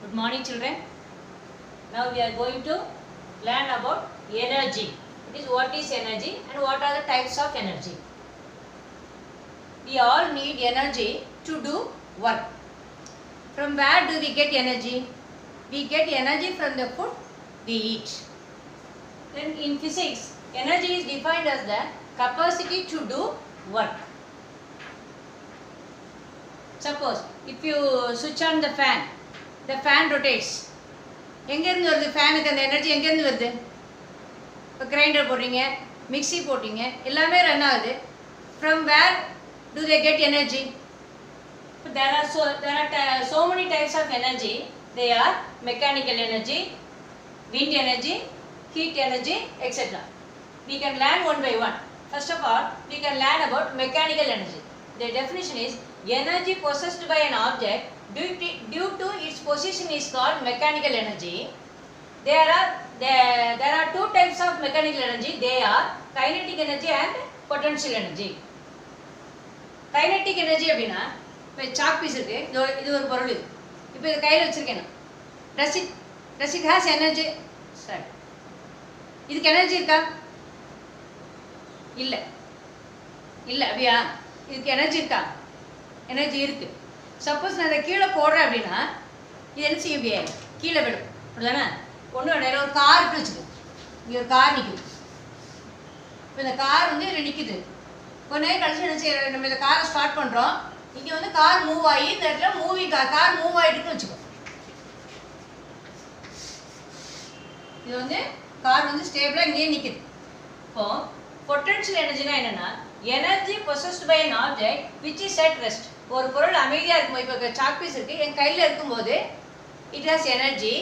Good morning, children. Now we are going to learn about energy. It is what is energy and what are the types of energy. We all need energy to do work. From where do we get energy? We get energy from the food we eat. Then in physics, energy is defined as the capacity to do work. Suppose if you switch on the fan rotates. எங்கேருந்து வருது ஃபேனுக்கு அந்த energy எங்கேருந்து வருது? இப்போ grinder போடுறீங்க, mixie போட்டிங்க, எல்லாமே run ஆகுது. From where do they get energy? There are so many types of energy. They are mechanical energy, wind energy, heat energy, etc. We can learn one by one. First of all, we can learn about mechanical energy. The definition is energy possessed by an object due to its position is called mechanical energy. There are two types of mechanical energy. They are kinetic energy and potential energy. Kinetic energy அப்படினா இப்போ chalk piece இருக்கு, இது ஒரு பொருள். இப்போ இத கையில வச்சிருக்கேன். Does it has energy? Sir. இதுக்கு எனர்ஜி இருக்கா? இல்ல அப்படியா? இதுக்கு எனர்ஜி இருக்கா? எனர்ஜி இருக்கு. சப்போஸ் நான் இதை கீழே போடுறேன் அப்படின்னா இது என்ன செய்ய முடியாது, கீழே விடும். அப்படிதானே? ஒன்று இடையில ஒரு கார் இருக்கு வச்சுக்கோ, இங்கே ஒரு கார் நிற்குது. இப்போ இந்த கார் வந்து இதில் நிற்குது. கொஞ்ச நேரம் கழிச்சு என்ன செய்ய, நம்ம இந்த காரை ஸ்டார்ட் பண்ணுறோம். இங்கே வந்து கார் மூவ் ஆகி இந்த இடத்துல மூவிங் கார் மூவ் ஆகிட்டுன்னு வச்சுக்கோ. இது வந்து கார் வந்து ஸ்டேபிளாக இங்கேயே நிற்குது. இப்போ பொட்டன்ஷியல் எனர்ஜினா என்னென்னா energy possessed by an object which is at rest. ஒரு பொருள் அமைதியாக இருக்கும்போது, இப்போ சாக் பீஸ் இருக்குது, என் கையில் இருக்கும்போது it has energy.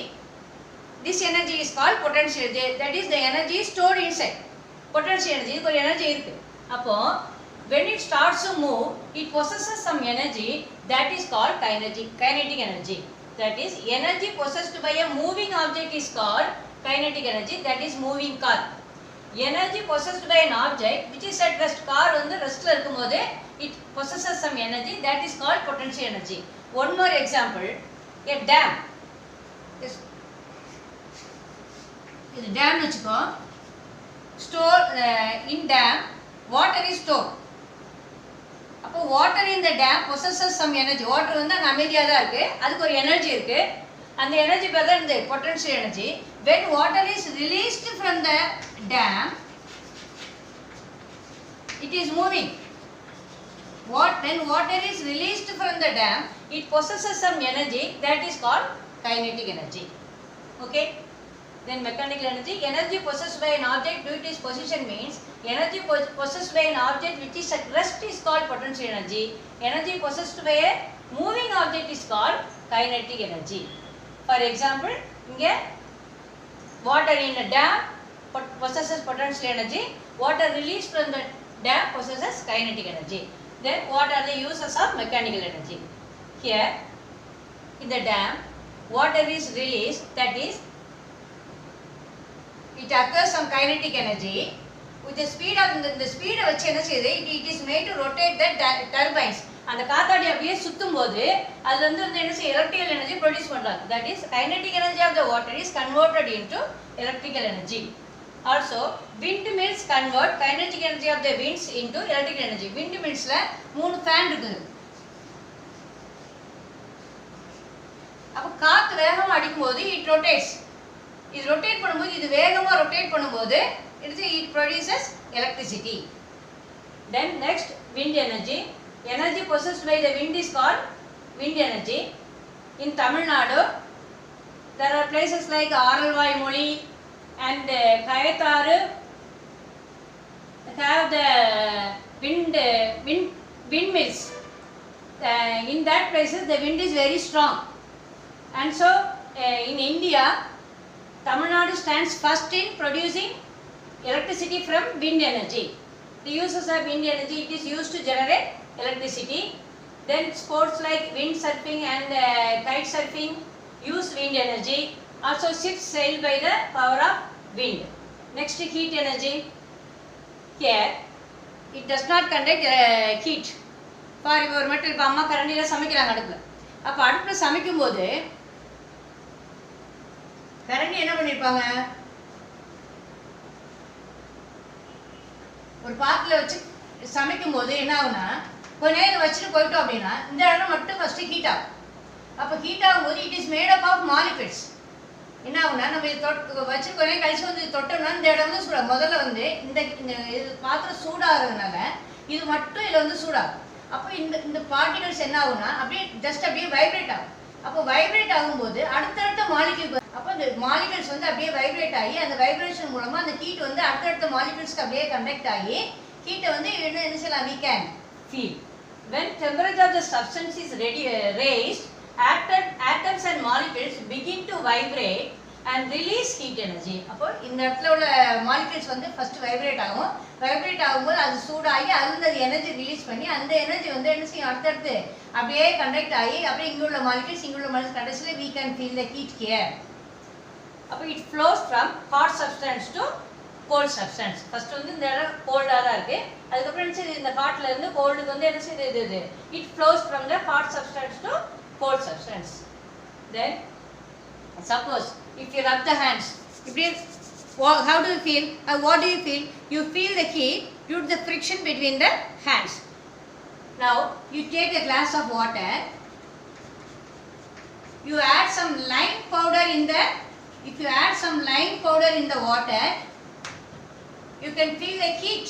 This energy is called potential energy. That is the energy stored inside. Potential energy, இதுக்கு ஒரு எனர்ஜி இருக்குது. அப்போது when it starts to move, it possesses some energy that is called kinetic energy. That is energy possessed by a moving object is called kinetic energy. That is moving car. Energy possessed by an object which is at rest. Car வந்து ரெஸ்ட்ல இருக்கும்போது it possesses some energy that is called potential energy. One more example, a dam. இது dam வச்சுக்கோ. Store in dam water is stored. அப்போ water in the dam possesses some energy. Water வந்து அங்கே அமைதியாக தான் இருக்கு, அதுக்கு ஒரு எனர்ஜி இருக்கு. அந்த எனர்ஜி பேர் தான் இந்த potential energy. When water is released from the dam, it is moving. When water is released from the dam, it possesses some energy that is called kinetic energy. Okay? Then mechanical energy. Energy possessed by an object due to its position means energy possessed by an object which is at rest is called potential energy. Energy possessed by a moving object is called kinetic energy. For example, இங்கே water in a dam possesses potential energy. Water released from the dam possesses kinetic energy. Then what are the uses of mechanical energy? Here in the dam water is released, that is it occurs some kinetic energy with the speed of the speed வச்சு என்ன செய்யுது, it is made to rotate the turbines. அந்த காத்தாடி அப்படியே சுத்தும் போது அது வந்து என்ன செய்ய, எலக்ட்ரிக்கல் எனர்ஜி ப்ரொடியூஸ் பண்றாங்க. That is kinetic energy of the water is converted into electrical energy. Also wind mills convert kinetic energy of the winds into electrical energy. Wind மில்ஸ்ல 3 ஃபேன் இருக்குது. அப்போ காத்து வேகமா அடிக்கும்போது இட் ரொட்டேட்ஸ். இது rotate பண்ணும்போது, இது வேகமா ரொட்டேட் பண்ணும்போது it produces electricity. Then next, wind energy. Energy possessed by the wind is called wind energy. In Tamil Nadu there are places like Aralvaimoli and Kayatharu have the windmills. In that places the wind is very strong, and so in India Tamil Nadu stands first in producing electricity from wind energy. The uses of wind energy, it is used to generate electricity. Then sports like wind surfing and kite surfing use wind energy. Also ships sail by the power of wind. Next, heat energy. Here it does not conduct heat. For ஒரு மட்டும் இப்போ அம்மா கரண்டியில் சமைக்கிறாங்க அடுப்பில். அப்போ அடுப்பில் சமைக்கும்போது கரண்டி என்ன பண்ணியிருப்பாங்க, ஒரு பாத்திரத்தில் வச்சு சமைக்கும் போது என்ன ஆகுனா, கொஞ்ச நேரம் வச்சுட்டு போயிட்டோம் அப்படின்னா இந்த இடம் மட்டும் ஃபஸ்ட்டு ஹீட் ஆகும். அப்போ ஹீட் ஆகும்போது it is made up of molecules. என்ன ஆகுனா, நம்ம இது வச்சு கொஞ்ச நேரம் கழிச்சு வந்து தொட்டோம்னா இந்த இடம் வந்து சூடாகும். முதல்ல வந்து இந்த இது பாத்திரம் சூடாகிறதுனால இது மட்டும் இதில் வந்து சூடாகும். அப்போ இந்த பார்ட்டிகல்ஸ் என்ன ஆகுனா அப்படியே ஜஸ்ட் அப்படியே வைப்ரேட் ஆகும். அப்போ வைப்ரேட் ஆகும்போது அடுத்தடுத்த மாலிகுல், அப்போ இந்த மாலிகுல்ஸ் வந்து அப்படியே வைப்ரேட் ஆகி அந்த வைப்ரேஷன் மூலமாக அந்த ஹீட் வந்து அடுத்தடுத்த மாலிகுல்ஸ்க்கு அப்படியே கண்டக்ட் ஆகி ஹீட்டை வந்து என்ன செய்யலாம், we can feel. When temperature of the substance is raised, atoms and molecules begin to vibrate and release heat energy. அப்போ இந்த இடத்துல உள்ள மாலிகுல்ஸ் வந்து ஃபர்ஸ்ட் வைப்ரேட் ஆகும். வைப்ரேட் ஆகும்போது அது சூடாகி அந்த எனர்ஜி ரிலீஸ் பண்ணி அந்த எனர்ஜி வந்து என்ன செய்யும், அடுத்தடுத்து அப்படியே கண்டக்ட் ஆகி அப்படியே இங்குள்ள மாலிகுல்ஸ் கடைசியில் we can feel the heat here. அப்போ it flows from hot substance to cold substance. First வந்து இந்த இடம் கோல்டாக தான் இருக்குது. அதுக்கப்புறம் என்ன செய்யுது, இந்த ஹாட்ல இருந்து கோல்டுக்கு வந்து என்ன செய்யுது, இது it flows from the hot substance to cold substance. Then suppose if you rub the hands, how do you feel, what do you feel? You feel the heat due to the friction between the hands. Now you take a glass of water, you add some lime powder in the, if you add some lime powder in the water, you can feel the heat.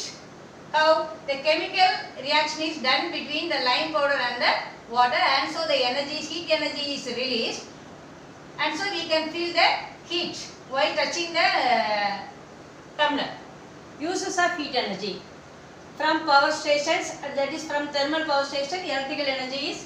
How the chemical reaction is done between the lime powder and the water, and so the heat energy is released, and so we can feel the heat while touching the tumbler. Uses of heat energy from power stations, that is from thermal power station, electrical energy is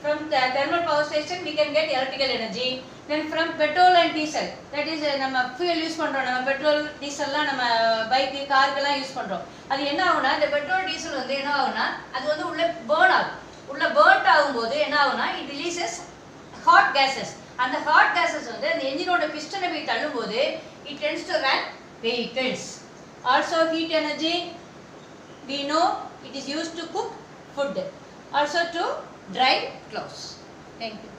from the thermal power station we can get electrical energy. Then from petrol and diesel, that is நம்ம fuel use பண்ணுறோம், நம்ம petrol டீசல்லாம் நம்ம bike காருக்கெல்லாம் use பண்ணுறோம். அது என்ன ஆகுனா, இந்த petrol diesel வந்து என்ன ஆகுனா அது வந்து உள்ள பேர்ன் ஆகும். உள்ள பேர்ன் ஆகும்போது என்ன ஆகுனா இட் ரிலீசஸ் ஹாட் கேஸஸ். அந்த ஹாட் கேஸஸ் வந்து அந்த என்ஜினோட பிஸ்டனை போய் தள்ளும்போது it tends to run vehicles. Also heat energy we know it is used to cook food, also to dry clothes. Thank you.